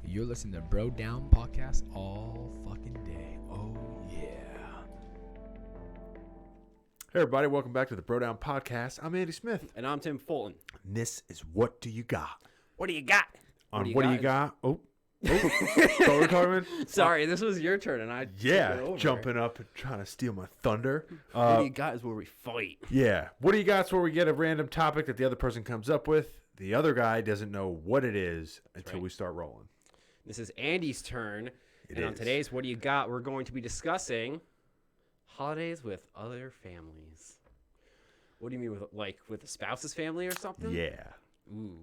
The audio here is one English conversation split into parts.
You're listening to Bro Down Podcast all fucking day. Oh, yeah. Hey, everybody. Welcome back to the Bro Down Podcast. I'm Andy Smith. And I'm Tim Fulton. And this is What Do You Got? What do you got? What do you got? Oh. So we're talking about? Sorry, this was your turn, and I took it over. Jumping up and trying to steal my thunder. What do you got is where we fight. Yeah. What do you got is where we get a random topic that the other person comes up with. The other guy doesn't know what it is until we start rolling. This is Andy's turn. It and on is. today's What Do You Got, we're going to be discussing holidays with other families. What do you mean with the spouse's family or something? Yeah. Ooh.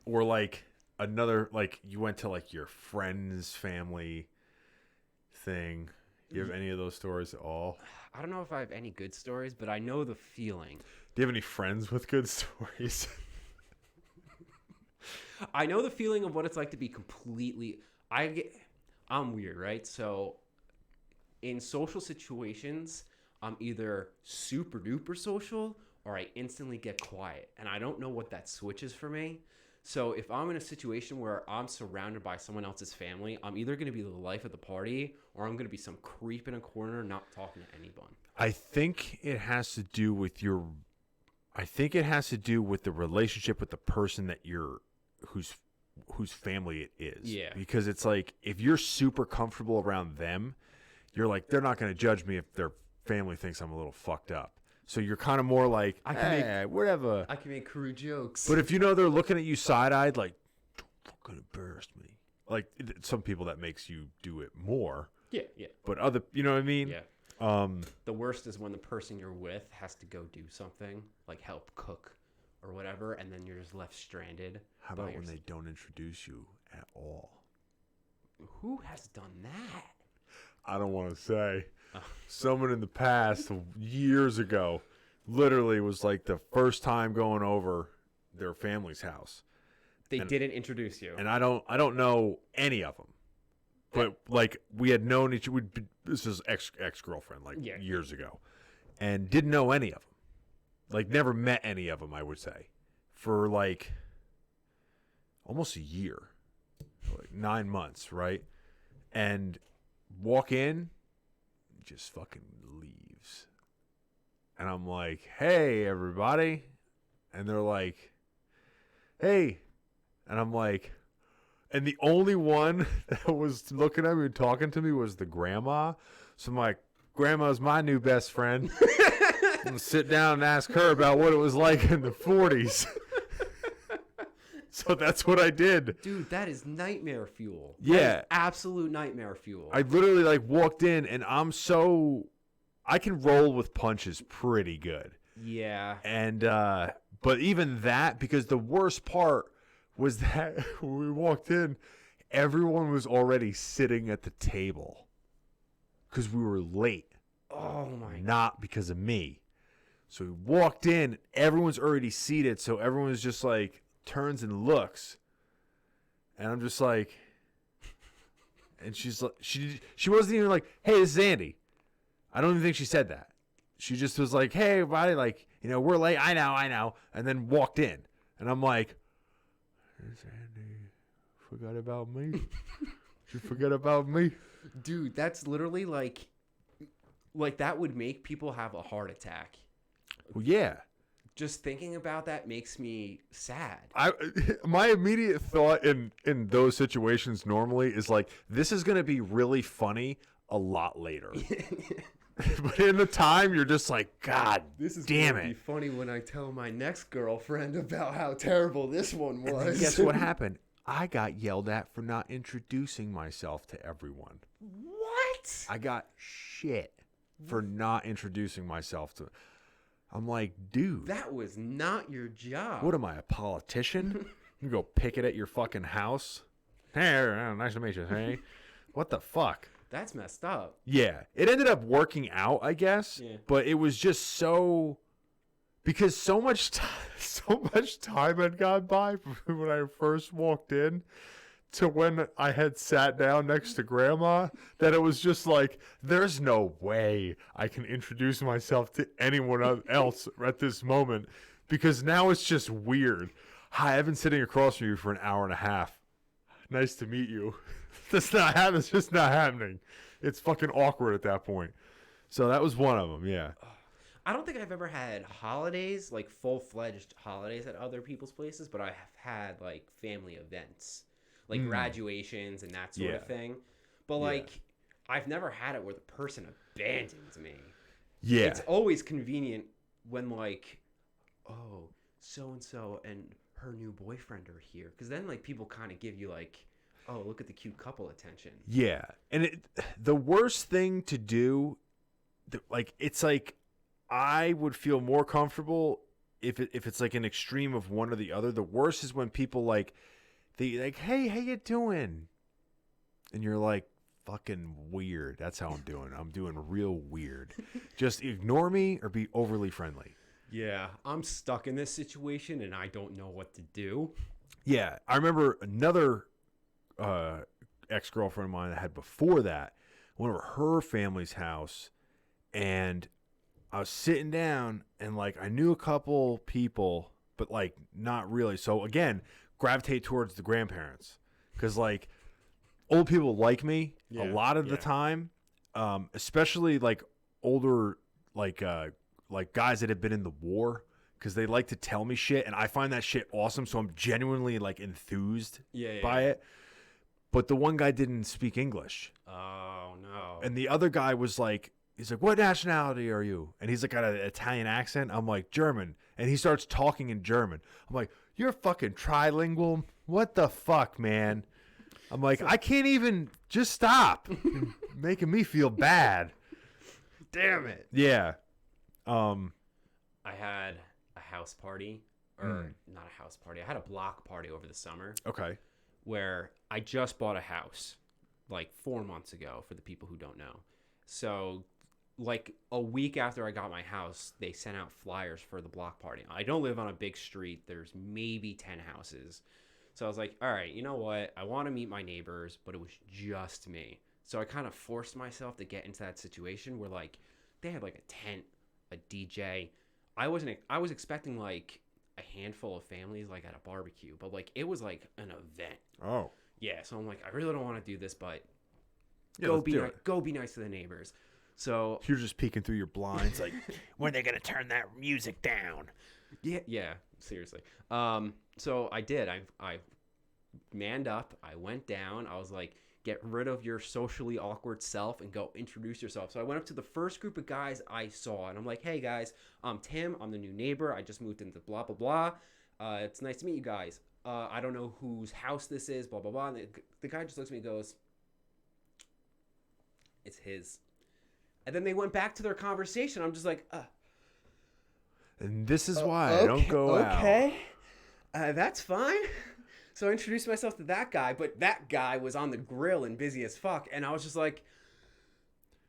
Or like another, like you went to like your friend's family thing. Do you have any of those stories at all? I don't know if I have any good stories, but I know the feeling. Do you have any friends with good stories? I know the feeling of what it's like to be completely... I'm weird, right? So in social situations, I'm either super duper social or I instantly get quiet. And I don't know what that switch is for me. So if I'm in a situation where I'm surrounded by someone else's family, I'm either going to be the life of the party or I'm going to be some creep in a corner not talking to anyone. I think it has to do with the relationship with the person that you're whose family it is. Yeah. Because it's like if you're super comfortable around them, you're like they're not going to judge me if their family thinks I'm a little fucked up. So you're kind of more like, whatever. I can make crude jokes. But if you know they're looking at you side-eyed like, don't fucking embarrass me. Like some people that makes you do it more. Yeah. But other, you know what I mean? Yeah. The worst is when the person you're with has to go do something, like help cook or whatever, and then you're just left stranded. How about when they don't introduce you at all? Who has done that? I don't want to say. Someone in the past, years ago, literally was like the first time going over their family's house. They didn't introduce you. And I don't know any of them. But like we had known each other. This is ex-girlfriend years ago. And didn't know any of them. Like never met any of them, I would say. For like almost a year. Like 9 months, right? And walk in, just fucking leaves. And I'm like, hey, everybody. And they're like, hey. And I'm like, and the only one that was looking at me and talking to me was the grandma. So I'm like, grandma's my new best friend. I'm going to sit down and ask her about what it was like in the 40s. So that's what I did. Dude, that is nightmare fuel. Yeah. That is absolute nightmare fuel. I literally like walked in and I can roll with punches pretty good. Yeah. And, but even that, because the worst part was that when we walked in, everyone was already sitting at the table because we were late. Oh my. Not because of me. So we walked in, everyone's already seated. So everyone's just like turns and looks. And I'm just like, and she's like, she wasn't even like, hey, this is Andy. I don't even think she said that. She just was like, hey, everybody, like, you know, we're late. I know. And then walked in. And I'm like, there's Andy. Forgot about me? You forget about me? Dude, that's literally like that would make people have a heart attack. Well, yeah. Just thinking about that makes me sad. My immediate thought in those situations normally is like, this is going to be really funny a lot later. But in the time, you're just like, God This is damn gonna it. be funny when I tell my next girlfriend about how terrible this one was. And then guess what happened? I got yelled at for not introducing myself to everyone. What? I got shit for not introducing myself to. I'm like, dude. That was not your job. What am I, a politician? You go pick it at your fucking house? Hey, nice to meet you. Hey, what the fuck? That's messed up. Yeah, it ended up working out, I guess. Yeah. But it was just so because so much time had gone by from when I first walked in to when I had sat down next to Grandma that it was just like, there's no way I can introduce myself to anyone else at this moment because now it's just weird. Hi, I've been sitting across from you for an hour and a half. nice to meet you. That's just not happening. It's fucking awkward at that point. So that was one of them, yeah. I don't think I've ever had holidays, like full-fledged holidays at other people's places, but I have had like family events, like graduations and that sort of thing. But like, I've never had it where the person abandons me. Yeah. It's always convenient when like, oh, so-and-so and her new boyfriend are here. Because then like people kind of give you like, oh, look at the cute couple attention. Yeah. And the worst thing to do, like, it's like, I would feel more comfortable if it's like an extreme of one or the other. The worst is when people like, hey, how you doing? And you're like, fucking weird. That's how I'm doing. I'm doing real weird. Just ignore me or be overly friendly. Yeah, I'm stuck in this situation and I don't know what to do. Yeah, I remember another ex-girlfriend of mine that had before that. I went over her family's house, and I was sitting down, and like I knew a couple people, but like not really. So again, gravitate towards the grandparents, because like old people like me a lot of the time, especially like older like guys that have been in the war, because they like to tell me shit, and I find that shit awesome. So I'm genuinely like enthused by it. But the one guy didn't speak English. Oh no! And the other guy was like, he's like, what nationality are you? And he's like got an Italian accent. I'm like, German. And he starts talking in German. I'm like, you're fucking trilingual? What the fuck, man? I'm like, I can't even, just stop. You're making me feel bad. Damn it. Yeah. I had a house party, or not a house party. I had a block party over the summer. Okay. Where I just bought a house like 4 months ago, for the people who don't know. So like a week after I got my house, they sent out flyers for the block party. I don't live on a big street. There's maybe 10 houses. So I was like, all right, you know what? I want to meet my neighbors, but it was just me. So I kind of forced myself to get into that situation where like they had like a tent, a DJ. I was expecting like a handful of families like at a barbecue, but like it was like an event. Oh. Yeah, so I'm like, I really don't want to do this, but Yeah, go be nice to the neighbors. So you're just peeking through your blinds, like, when are they gonna turn that music down? Yeah, seriously. So I did. I manned up. I went down. I was like, get rid of your socially awkward self and go introduce yourself. So I went up to the first group of guys I saw, and I'm like, hey guys, I'm Tim. I'm the new neighbor. I just moved into blah blah blah. It's nice to meet you guys. I don't know whose house this is. Blah blah blah. And the guy just looks at me and goes, it's his. And then they went back to their conversation. I'm just like, And this is why I don't go out. Okay, that's fine. So I introduced myself to that guy, but that guy was on the grill and busy as fuck. And I was just like,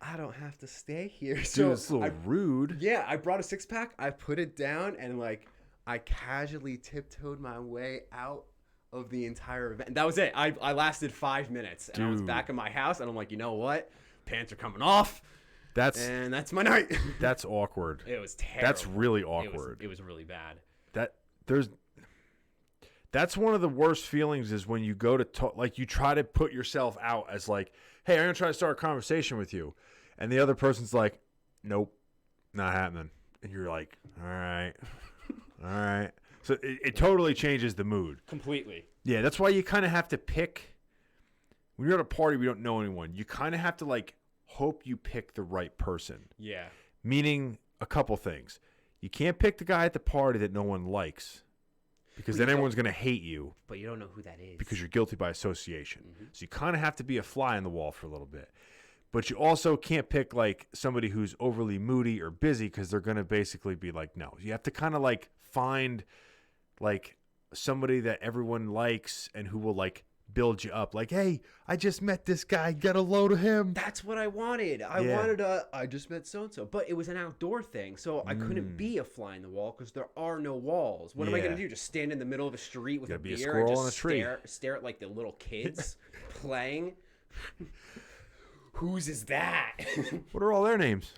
I don't have to stay here. Dude, it's a little rude. Yeah, I brought a 6-pack. I put it down, and like I casually tiptoed my way out of the entire event. And that was it. I lasted 5 minutes, and I was back in my house, and I'm like, you know what? Pants are coming off. And that's my night. That's awkward. It was terrible. That's really awkward. It was really bad. That's one of the worst feelings, is when you go to talk, like you try to put yourself out as like, hey, I'm going to try to start a conversation with you. And the other person's like, nope, not happening. And you're like, all right. So it totally changes the mood. Completely. Yeah, that's why you kind of have to pick. When you're at a party, we don't know anyone. You kind of have to like hope you pick the right person. Yeah. Meaning a couple things. You can't pick the guy at the party that no one likes, because then everyone's going to hate you. But you don't know who that is. Because you're guilty by association. Mm-hmm. So you kind of have to be a fly on the wall for a little bit. But you also can't pick like somebody who's overly moody or busy, because they're going to basically be like, no. You have to kind of like find like somebody that everyone likes and who will like build you up. Like, hey, I just met this guy. Get a load of him. That's what I wanted. I just met so-and-so. But it was an outdoor thing, so I couldn't be a fly in the wall because there are no walls. What am I going to do? Just stand in the middle of a street with a beer and just stare at like the little kids playing? Whose is that? What are all their names?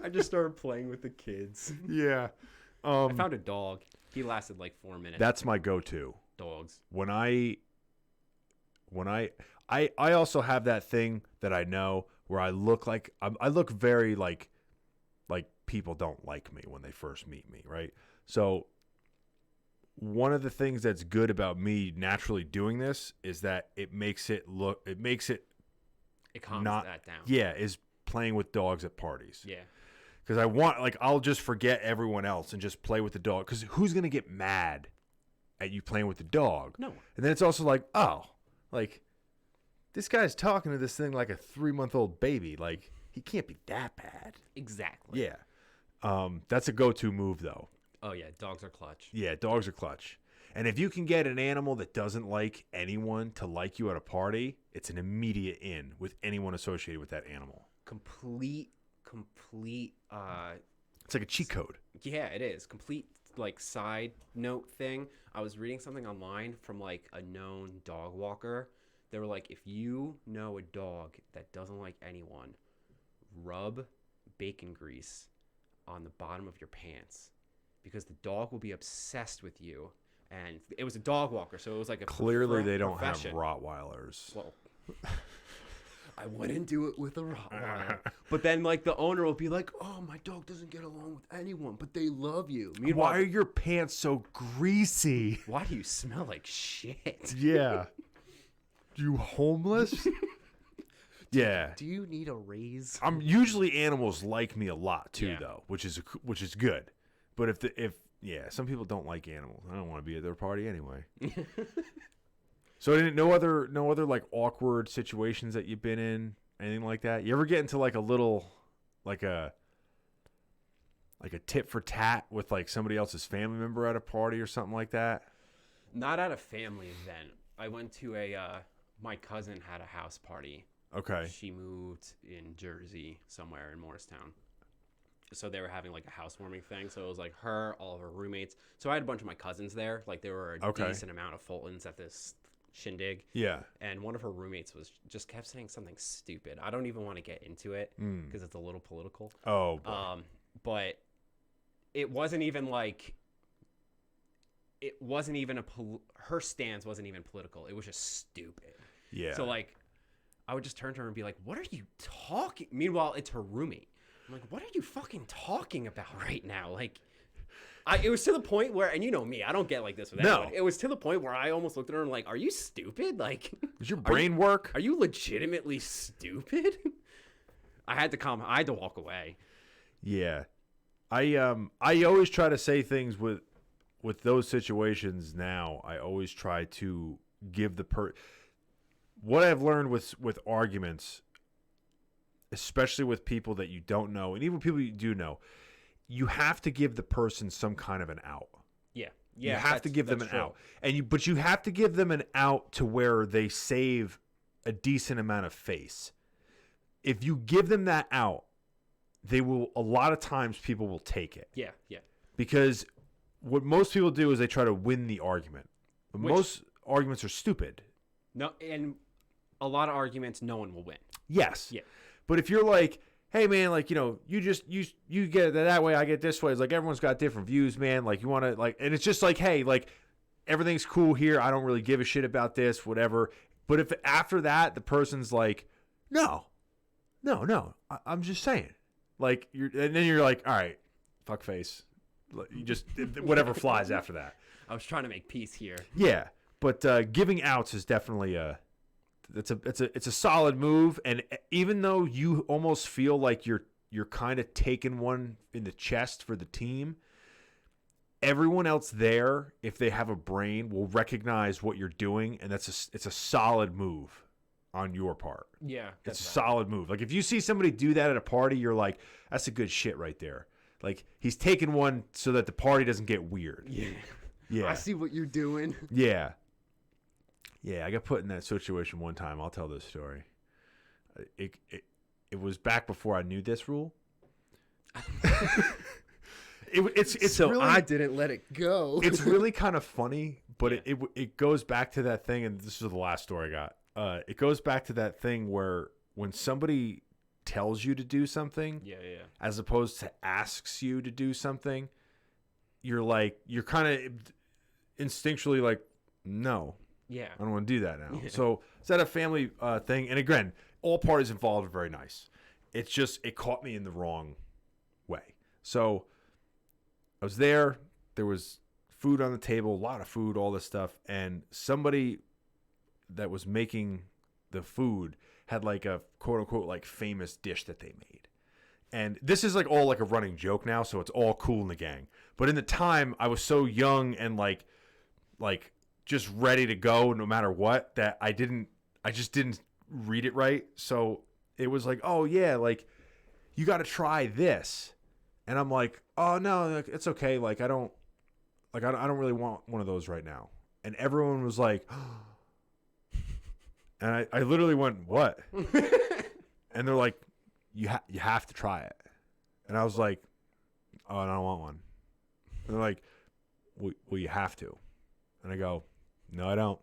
I just started playing with the kids. Yeah. I found a dog. He lasted like 4 minutes. That's my go-to. Dogs. When I when I also have that thing that I know where I look like I look very like people don't like me when they first meet me, right? So one of the things that's good about me naturally doing this is that it calms not that down. Yeah, is playing with dogs at parties. Yeah. Because I want, like, I'll just forget everyone else and just play with the dog. Because who's going to get mad at you playing with the dog? No. And then it's also like, oh, like, this guy's talking to this thing like a 3-month-old baby. Like, he can't be that bad. Exactly. Yeah. That's a go-to move, though. Oh, yeah. Dogs are clutch. Yeah, dogs are clutch. And if you can get an animal that doesn't like anyone to like you at a party, it's an immediate in with anyone associated with that animal. Complete It's like a cheat code. Yeah, it is. Complete, like, side note thing. I was reading something online from, like, a known dog walker. They were like, if you know a dog that doesn't like anyone, rub bacon grease on the bottom of your pants because the dog will be obsessed with you. And it was a dog walker, so it was like a Clearly they don't profession. have Rottweilers. Well, I wouldn't do it with a Rottweiler. But then, like, the owner will be like, oh, my dog doesn't get along with anyone, but they love you. Meanwhile, why are your pants so greasy? Why do you smell like shit? Yeah. You homeless? Yeah. Do you need a raise? Usually animals like me a lot too, Yeah. though, which is good. But if some people don't like animals. I don't want to be at their party anyway. So no other like awkward situations that you've been in, anything like that? You ever get into like a little like a tit for tat with like somebody else's family member at a party or something like that? Not at a family event. I went to my cousin had a house party. Okay. She moved in Jersey somewhere in Morristown. So they were having like a housewarming thing. So it was like her, all of her roommates. So I had a bunch of my cousins there. Like there were a decent amount of Fultons at this shindig. Yeah. And one of her roommates just kept saying something stupid. I don't even want to get into it because it's a little political. Oh, boy. But it wasn't even like her stance wasn't even political. It was just stupid. Yeah. So like I would just turn to her and be like, "What are you talking?" Meanwhile, it's her roommate. I'm like, "What are you fucking talking about right now?" Like it was to the point where, and you know me, I don't get like this with anyone. It was to the point where I almost looked at her and like, "Are you stupid? Like, does your brain work? Are you legitimately stupid?" I had to walk away. Yeah. I always try to say things with those situations now. I always try to give what I've learned with arguments, especially with people that you don't know, and even people you do know, you have to give the person some kind of an out. Yeah. You have to give them an out. But you have to give them an out to where they save a decent amount of face. If you give them that out, a lot of times people will take it. Yeah, yeah. Because what most people do is they try to win the argument. But most arguments are stupid. No, and a lot of arguments, no one will win. Yes. Yeah. But if you're like, hey man, like, you know, you get it that way, I get this way. It's like everyone's got different views, man. Like you want to like, and it's just like, hey, like everything's cool here. I don't really give a shit about this, whatever. But if after that the person's like, no, I'm just saying, like and then you're like, all right, fuck face. You just whatever flies after that. I was trying to make peace here. Yeah, but giving outs is definitely it's a solid move, and even though you almost feel like you're kind of taking one in the chest for the team, everyone else there, if they have a brain, will recognize what you're doing, and it's a solid move on your part. Yeah, it's a solid move. Like if you see somebody do that at a party, you're like, that's a good shit right there. Like he's taking one so that the party doesn't get weird. Yeah. I see what you're doing. Yeah. Yeah, I got put in that situation one time. I'll tell this story. It was back before I knew this rule. It's so really, I didn't let it go. It's really kind of funny, but it goes back to that thing, and this is the last story I got. It goes back to that thing where when somebody tells you to do something, as opposed to asks you to do something, you're kind of instinctually like, no. Yeah. I don't want to do that now. Yeah. So it's at a family thing. And again, all parties involved are very nice. It's just, it caught me in the wrong way. So I was there. There was food on the table, a lot of food, all this stuff. And somebody that was making the food had like a quote unquote like famous dish that they made. And this is like all like a running joke now. So it's all cool in the gang. But in the time I was so young and like just ready to go no matter what that I just didn't read it right. So it was like, oh yeah, like you got to try this. And I'm like, oh no, it's okay. Like I don't really want one of those right now. And everyone was like, and I literally went, what? And they're like, you have to try it. And I was like, oh, I don't want one. And they're like, well, you have to. And I go, no, I don't.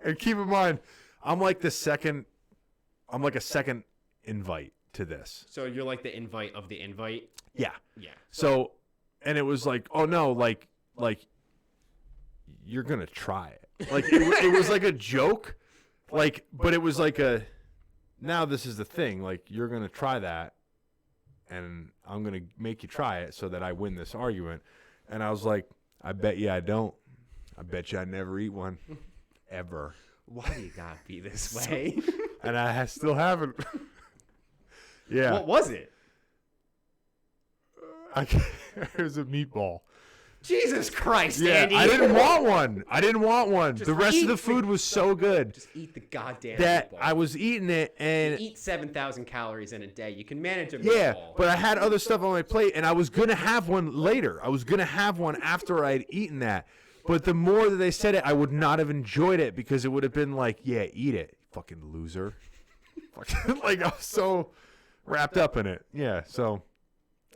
And keep in mind, I'm like a second invite to this. So you're like the invite of the invite? Yeah. Yeah. So, and it was like, oh no, like you're going to try it. Like it was like a joke, like, but it was like now this is the thing, like you're going to try that and I'm going to make you try it so that I win this argument. And I was like, I bet you I don't. I bet you I never eat one. Ever. Why do you gotta be this way? And I still haven't. Yeah. What was it? It was a meatball. Jesus Christ, Yeah, Andy. I didn't want one. Just the rest of eat the food was so good Just eat the goddamn that meatball. I was eating it and You eat 7,000 calories in a day. You can manage a yeah, meatball. but I had other stuff on my plate and I was going to have one later. I was going to have one after I'd eaten that. But the more that they said it, I would not have enjoyed it because it would have been like, yeah, eat it, you fucking loser. Like I was so wrapped up in it. Yeah, so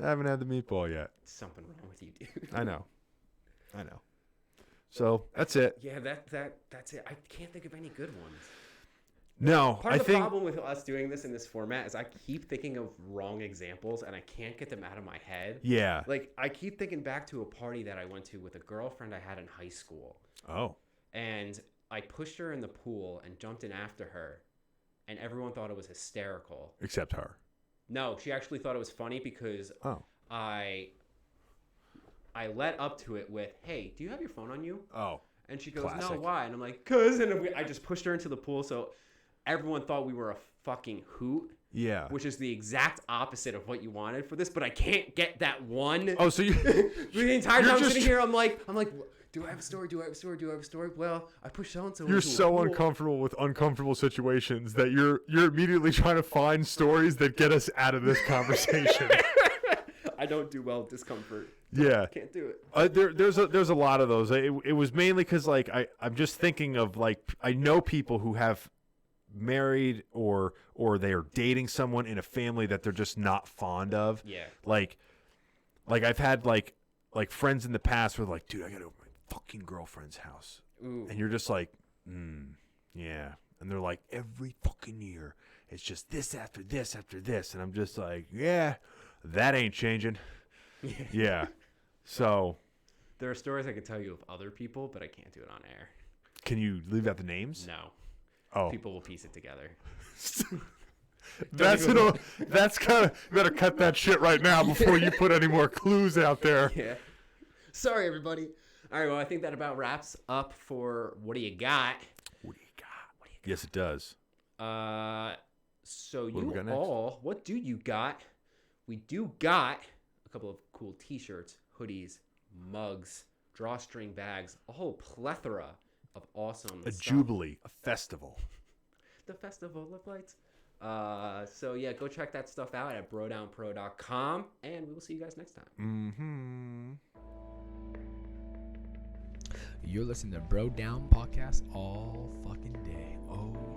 I haven't had the meatball yet. Something wrong with you, dude. I know. So that's it. Yeah, that's it. I can't think of any good ones. No, Part of the problem with us doing this in this format is I keep thinking of wrong examples and I can't get them out of my head. Yeah. Like, I keep thinking back to a party that I went to with a girlfriend I had in high school. Oh. And I pushed her in the pool and jumped in after her. And everyone thought it was hysterical. Except her. No, she actually thought it was funny because I led up to it with, hey, do you have your phone on you? Oh. And she goes, Classic. no, why? And I'm like, cuz. And I just pushed her into the pool. So everyone thought we were a fucking hoot. Yeah. Which is the exact opposite of what you wanted for this. But I can't get that one. Oh, so you... The entire time I'm sitting here, I'm like, do I have a story? Do I have a story? Do I have a story? Well, I pushed so-and-so. You're so uncomfortable with uncomfortable situations that you're immediately trying to find stories that get us out of this conversation. I don't do well with discomfort. Yeah. Can't do it. There's a lot of those. It was mainly because like I'm just thinking of like I know people who have married or they are dating someone in a family that they're just not fond of. Yeah. Like I've had like friends in the past where like, dude, I got to go to my fucking girlfriend's house. Ooh. And you're just like, yeah. And they're like, every fucking year it's just this after this after this. And I'm just like, yeah, that ain't changing. Yeah. So there are stories I could tell you of other people, but I can't do it on air. Can you leave out the names? No. Oh. People will piece it together. That's kind of, you better cut that shit right now before you put any more clues out there. Yeah. Sorry, everybody. All right, well, I think that about wraps up for What Do You Got? What do you got? Yes, it does. So What do we got what do you got? We do got a couple of cool t-shirts, hoodies, mugs, drawstring bags, a whole plethora of awesome A stuff. jubilee, a festival. The Festival of Lights. So yeah, go check that stuff out at brodownpro.com, and we will see you guys next time. You're listening to Bro Down Podcast all fucking day. Oh,